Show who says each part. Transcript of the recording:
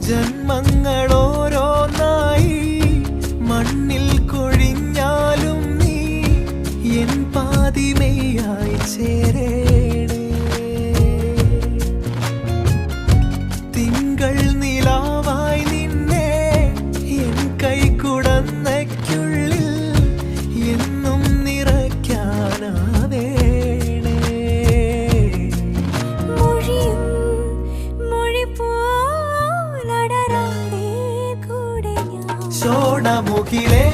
Speaker 1: ജന്മങ്ങളോരോന്നായി മണ്ണിൽ കൊഴിഞ്ഞാലും നീ എൻ പാതിമയായി ചേരേണേ. തിങ്കൾ നിലാവായി നിന്നെ എൻ കൈക്കുടന്നയ്ക്കുള്ളിൽ എന്നും നിറയ്ക്കാനാവേണേ. സോണമുഖിലേ